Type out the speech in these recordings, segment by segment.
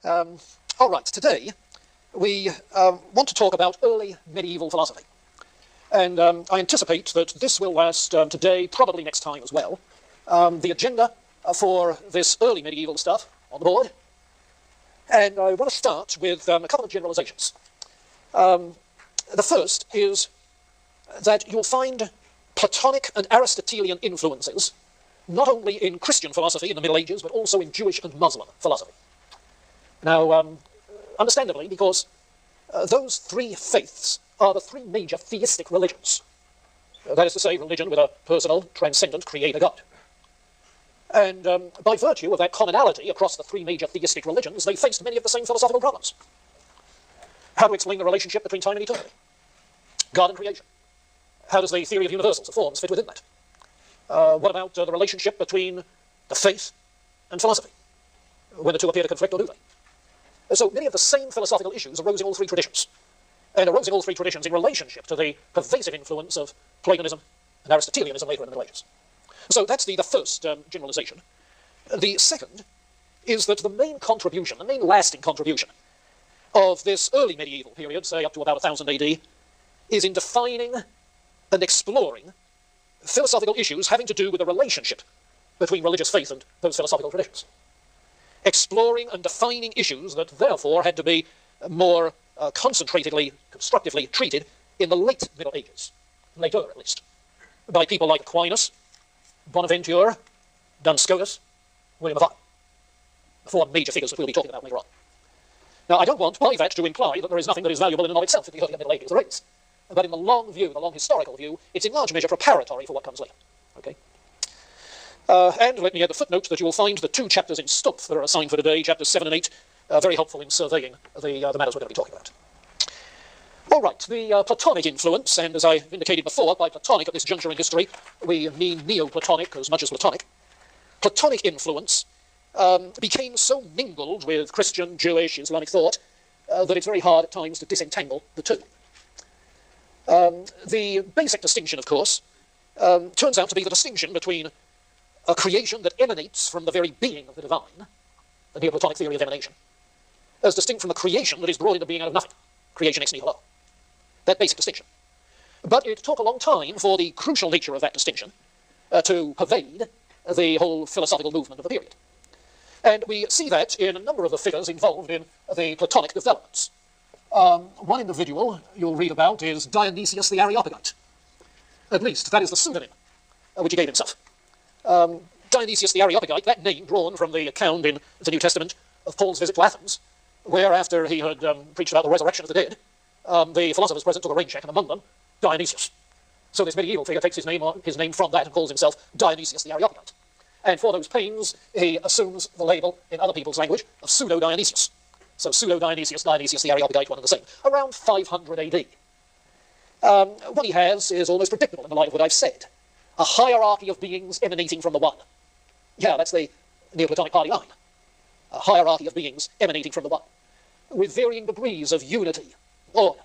All right, today we want to talk about early medieval philosophy. And I anticipate that this will last today, probably next time as well. The agenda for this early medieval stuff on the board. And I want to start with a couple of generalizations. The first is that you'll find Platonic and Aristotelian influences not only in Christian philosophy in the Middle Ages, but also in Jewish and Muslim philosophy. Now, understandably, because those three faiths are the three major theistic religions. That is to say, religion with a personal, transcendent creator God. And by virtue of that commonality across the three major theistic religions, they faced many of the same philosophical problems. How to explain the relationship between time and eternity? God and creation. How does the theory of universals, of forms, fit within that? What about the relationship between the faith and philosophy? When the two appear to conflict, or do they? So many of the same philosophical issues arose in all three traditions, and arose in all three traditions in relationship to the pervasive influence of Platonism and Aristotelianism later in the Middle Ages. So that's the first generalization. The second is that the main contribution, the main lasting contribution of this early medieval period, say up to about 1000 AD, is in defining and exploring philosophical issues having to do with the relationship between religious faith and those philosophical traditions. Exploring and defining issues that therefore had to be more concentratedly, constructively treated in the late Middle Ages, later at least, by people like Aquinas, Bonaventure, Duns Scotus, William of Ockham, the four major figures that we'll be talking about later on. Now, I don't want by that to imply that there is nothing that is valuable in and of itself in the early Middle Ages. There is. But in the long view, the long historical view, it's in large measure preparatory for what comes later. Okay? And let me add the footnote that you will find the two chapters in Stumpf that are assigned for today, chapters 7 and 8, very helpful in surveying the matters we're going to be talking about. All right, the Platonic influence, and as I indicated before, by Platonic at this juncture in history, we mean Neoplatonic as much as Platonic. Platonic influence became so mingled with Christian, Jewish, Islamic thought that it's very hard at times to disentangle the two. The basic distinction, of course, turns out to be the distinction between a creation that emanates from the very being of the divine, the Neoplatonic theory of emanation, as distinct from the creation that is brought into being out of nothing, creation ex nihilo. That basic distinction. But it took a long time for the crucial nature of that distinction to pervade the whole philosophical movement of the period. And we see that in a number of the figures involved in the Platonic developments. One individual you'll read about is Dionysius the Areopagite. At least, that is the pseudonym which he gave himself. Dionysius the Areopagite, that name drawn from the account in the New Testament of Paul's visit to Athens, where after he had preached about the resurrection of the dead, the philosophers present took a rain check, and among them, Dionysius. So this medieval figure takes his name from that and calls himself Dionysius the Areopagite. And for those pains, he assumes the label, in other people's language, of pseudo-Dionysius. So pseudo-Dionysius, Dionysius the Areopagite, one and the same, around 500 AD. What he has is almost predictable in the light of what I've said. A hierarchy of beings emanating from the one. Yeah, that's the Neoplatonic party line. A hierarchy of beings emanating from the one, with varying degrees of unity, order.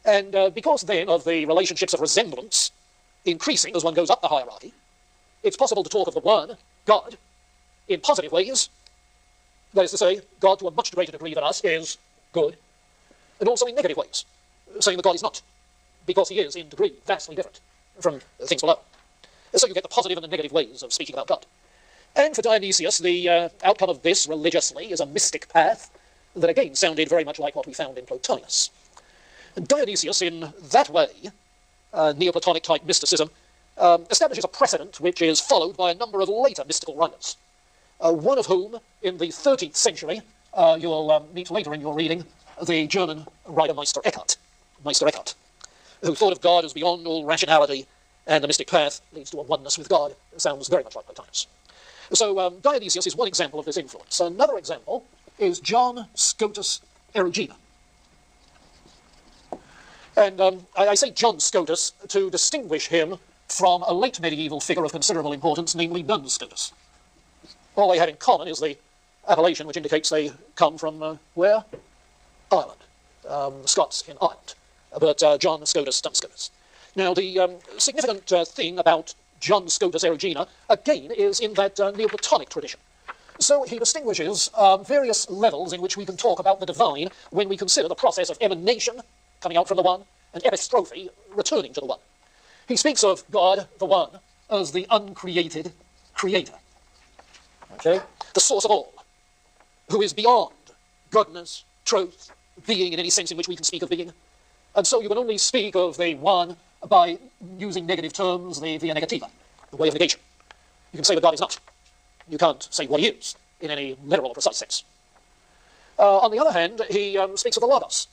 And because then of the relationships of resemblance increasing as one goes up the hierarchy, it's possible to talk of the one, God, in positive ways. That is to say, God to a much greater degree than us is good, and also in negative ways, saying that God is not, because he is in degree vastly different from things below. So you get the positive and the negative ways of speaking about God. And for Dionysius, the outcome of this religiously is a mystic path that again sounded very much like what we found in Plotinus. And Dionysius, in that way, Neoplatonic type mysticism, establishes a precedent which is followed by a number of later mystical writers, one of whom, in the 13th century, you'll meet later in your reading, the German writer Meister Eckhart, who thought of God as beyond all rationality, and the mystic path leads to a oneness with God. It sounds very much like Plotinus. So Dionysius is one example of this influence. Another example is John Scotus Erugena. And I say John Scotus to distinguish him from a late medieval figure of considerable importance, namely Duns Scotus. All they have in common is the appellation which indicates they come from where? Ireland. Scots in Ireland. But John Scotus, Duns Scotus. Now, the significant thing about John Scotus Erugena, again, is in that Neoplatonic tradition. So he distinguishes various levels in which we can talk about the divine when we consider the process of emanation coming out from the one and epistrophe returning to the one. He speaks of God, the one, as the uncreated creator, okay? The source of all, who is beyond goodness, truth, being in any sense in which we can speak of being. And so you can only speak of the one by using negative terms, the via negativa, the way of negation. You can say that God is not. You can't say what he is in any literal or precise sense. On the other hand, he speaks of the logos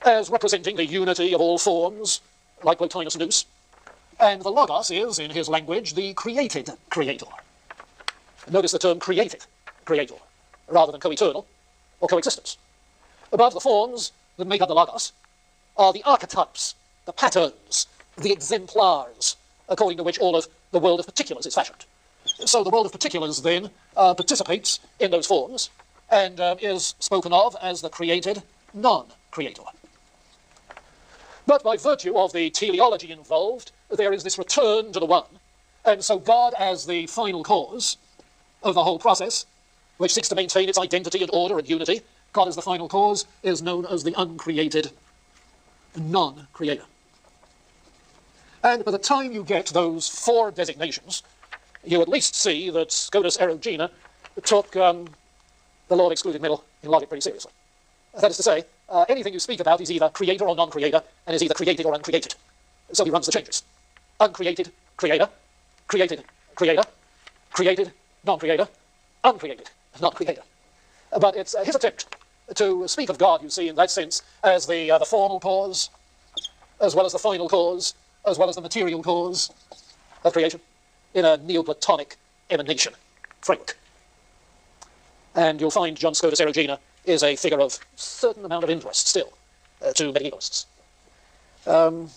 as representing the unity of all forms, like Plotinus nous. And the logos is, in his language, the created creator. Notice the term created creator, rather than co-eternal or coexistence. Above the forms that make up the logos are the archetypes, the patterns, the exemplars, according to which all of the world of particulars is fashioned. So the world of particulars, then, participates in those forms and is spoken of as the created non-creator. But by virtue of the teleology involved, there is this return to the one. And so God, as the final cause of the whole process, which seeks to maintain its identity and order and unity, God as the final cause is known as the uncreated non-creator. And by the time you get those four designations, you at least see that Scotus Erugena took the law of excluded middle in logic pretty seriously. That is to say, anything you speak about is either creator or non-creator, and is either created or uncreated. So he runs the changes. Uncreated, creator, created, creator, created, non-creator, uncreated, non-creator. But it's his attempt to speak of God, you see, in that sense, as the formal cause, as well as the final cause, as well as the material cause of creation, in a Neoplatonic emanation framework. And you'll find John Scotus Erugena is a figure of certain amount of interest still to medievalists. Do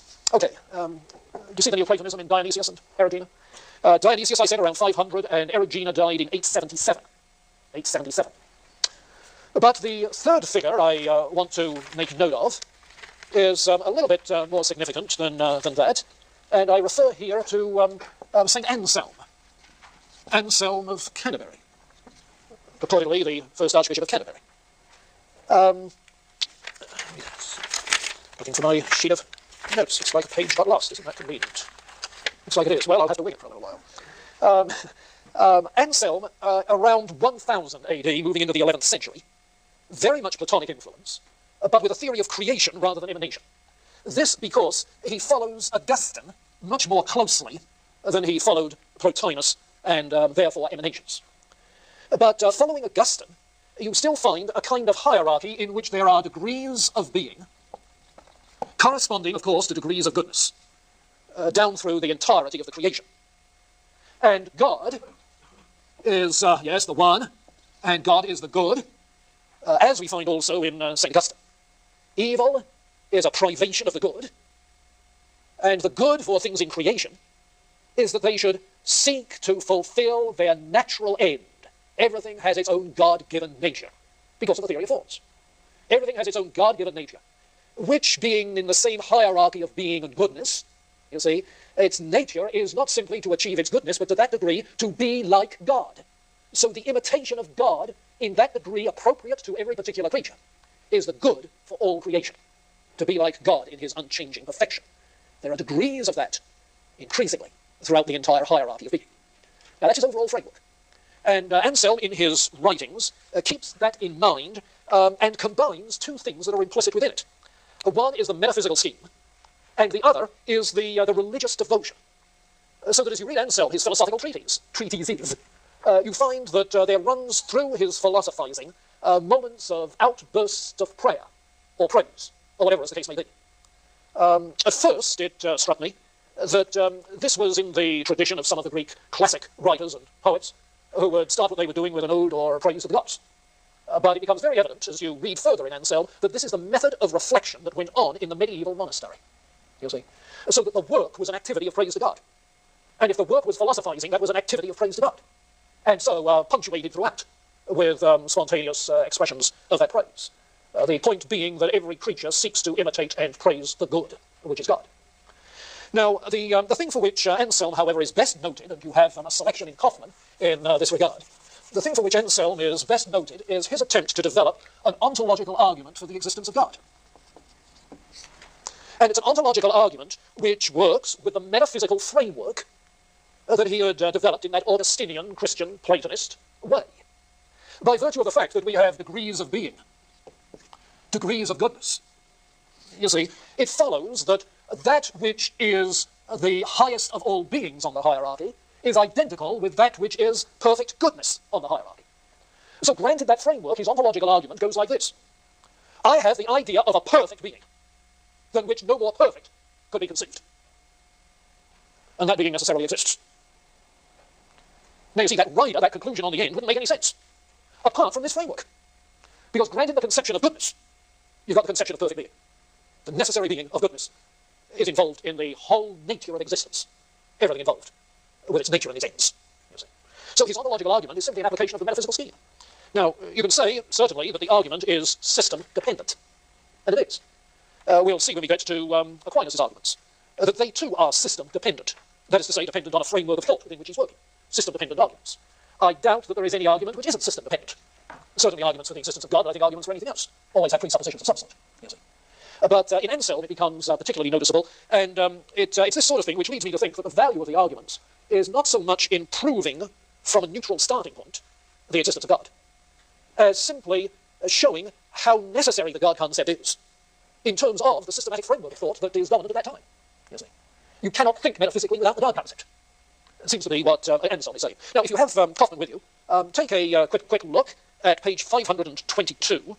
you see the Neoplatonism in Dionysius and Erugena? Dionysius, I said, around 500, and Erugena died in 877. 877. But the third figure I want to make note of is a little bit more significant than that, and I refer here to St. Anselm. Anselm of Canterbury, purportedly the first Archbishop of Canterbury. Looking for my sheet of notes. Looks like a page got lost. Isn't that convenient? Looks like it is. Well, I'll have to wing it for a little while. Anselm, around 1000 AD, moving into the 11th century, very much Platonic influence, but with a theory of creation rather than emanation. This because he follows Augustine much more closely than he followed Plotinus and therefore emanations. But following Augustine, you still find a kind of hierarchy in which there are degrees of being, corresponding, of course, to degrees of goodness, down through the entirety of the creation. And God is, yes, the one, and God is the good, as we find also in St. Augustine. Evil is a privation of the good, and the good for things in creation is that they should seek to fulfill their natural end. Everything has its own God-given nature, because of the theory of forms. Everything has its own God-given nature, which, being in the same hierarchy of being and goodness, you see, its nature is not simply to achieve its goodness, but to that degree to be like God. So the imitation of God, in that degree appropriate to every particular creature, is the good for all creation, to be like God in his unchanging perfection. There are degrees of that, increasingly, throughout the entire hierarchy of being. Now, that's his overall framework. And Anselm, in his writings, keeps that in mind and combines two things that are implicit within it. One is the metaphysical scheme, and the other is the religious devotion. So that as you read Anselm, his philosophical treatises, you find that there runs through his philosophizing moments of outbursts of prayer, or praise, or whatever as the case may be. At first, it struck me that this was in the tradition of some of the Greek classic writers and poets, who would start what they were doing with an ode or a praise to the gods. But it becomes very evident, as you read further in Anselm, that this is the method of reflection that went on in the medieval monastery, you see. So that the work was an activity of praise to God. And if the work was philosophizing, that was an activity of praise to God. And so punctuated throughout with spontaneous expressions of that praise. The point being that every creature seeks to imitate and praise the good, which is God. Now, the thing for which Anselm, however, is best noted, and you have a selection in Kaufmann in this regard, the thing for which Anselm is best noted is his attempt to develop an ontological argument for the existence of God. And it's an ontological argument which works with the metaphysical framework that he had developed in that Augustinian Christian Platonist way. By virtue of the fact that we have degrees of being, degrees of goodness, you see, it follows that that which is the highest of all beings on the hierarchy is identical with that which is perfect goodness on the hierarchy. So granted that framework, his ontological argument goes like this. I have the idea of a perfect being, than which no more perfect could be conceived. And that being necessarily exists. Now you see, that rider, that conclusion on the end, wouldn't make any sense, apart from this framework. Because granted the conception of goodness, you've got the conception of perfect being. The necessary being of goodness is involved in the whole nature of existence. Everything involved, with its nature and its ends. You see. So his ontological argument is simply an application of the metaphysical scheme. Now, you can say, certainly, that the argument is system-dependent. And it is. We'll see when we get to Aquinas' arguments, that they too are system-dependent. That is to say, dependent on a framework of thought within which he's working. System-dependent arguments. I doubt that there is any argument which isn't system-dependent. Certainly arguments for the existence of God, but I think arguments for anything else always have presuppositions of some sort. You see. But in Anselm it becomes particularly noticeable, and it's this sort of thing which leads me to think that the value of the arguments is not so much in proving from a neutral starting point the existence of God, as simply showing how necessary the God concept is in terms of the systematic framework of thought that is dominant at that time. You see. You cannot think metaphysically without the God concept. It seems to be what Anselm is saying. Now, if you have Kaufmann with you, take a quick look at page 522,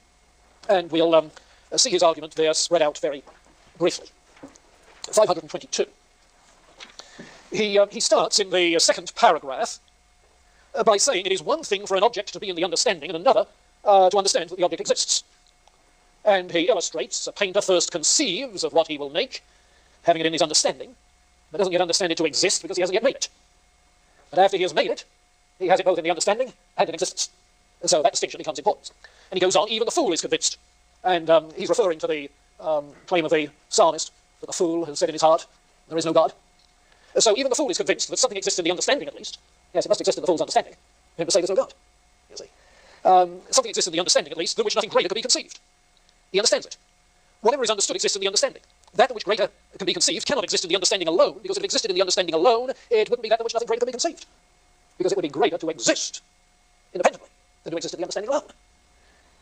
and we'll see his argument there spread out very briefly. 522. He starts in the second paragraph by saying it is one thing for an object to be in the understanding and another to understand that the object exists. And he illustrates, a painter first conceives of what he will make, having it in his understanding, but doesn't yet understand it to exist because he hasn't yet made it. But after he has made it, he has it both in the understanding and in existence. And so that distinction becomes important. And he goes on, even the fool is convinced. And he's referring to the claim of the psalmist, that the fool has said in his heart, there is no God. So even the fool is convinced that something exists in the understanding at least. Yes, it must exist in the fool's understanding, for him to say there's no God. You see. Something exists in the understanding at least, than which nothing greater can be conceived. He understands it. Whatever is understood exists in the understanding. That which greater can be conceived cannot exist in the understanding alone, because if it existed in the understanding alone, it wouldn't be that which nothing greater can be conceived. Because it would be greater to exist independently than to exist in the understanding alone.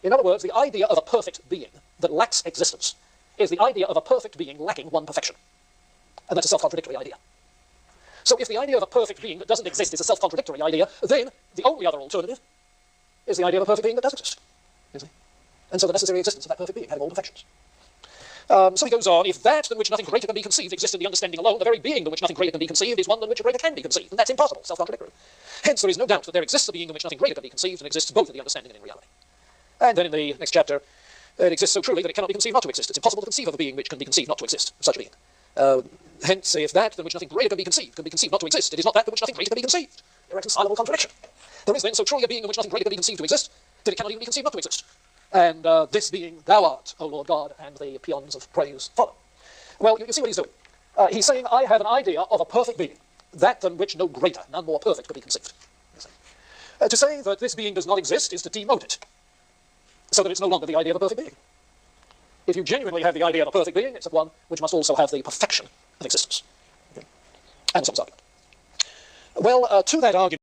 In other words, the idea of a perfect being that lacks existence is the idea of a perfect being lacking one perfection. And that's a self-contradictory idea. So if the idea of a perfect being that doesn't exist is a self-contradictory idea, then the only other alternative is the idea of a perfect being that does exist. You see? And so the necessary existence of that perfect being having all perfections. So he goes on, if that than which nothing greater can be conceived exists in the understanding alone, the very being than which nothing greater can be conceived is one than which a greater can be conceived, and that's impossible, self-contradictory. Hence there is no doubt that there exists a being in which nothing greater can be conceived, and exists both in the understanding and in reality. And then in the next chapter, it exists so truly that it cannot be conceived not to exist. It's impossible to conceive of a being which can be conceived not to exist, such a being. Hence, if that than which nothing greater can be conceived not to exist, it is not that than which nothing greater can be conceived. Irreconcilable contradiction. There is then so truly a being in which nothing greater can be conceived to exist, that it cannot even be conceived not to exist. And this being thou art, O Lord God, and the paeans of praise follow. Well, you see what he's doing. He's saying, I have an idea of a perfect being, that than which no greater, none more perfect could be conceived. To say that this being does not exist is to demote it, so that it's no longer the idea of a perfect being. If you genuinely have the idea of a perfect being, it's of one which must also have the perfection of existence. And so argument. Well, to that argument,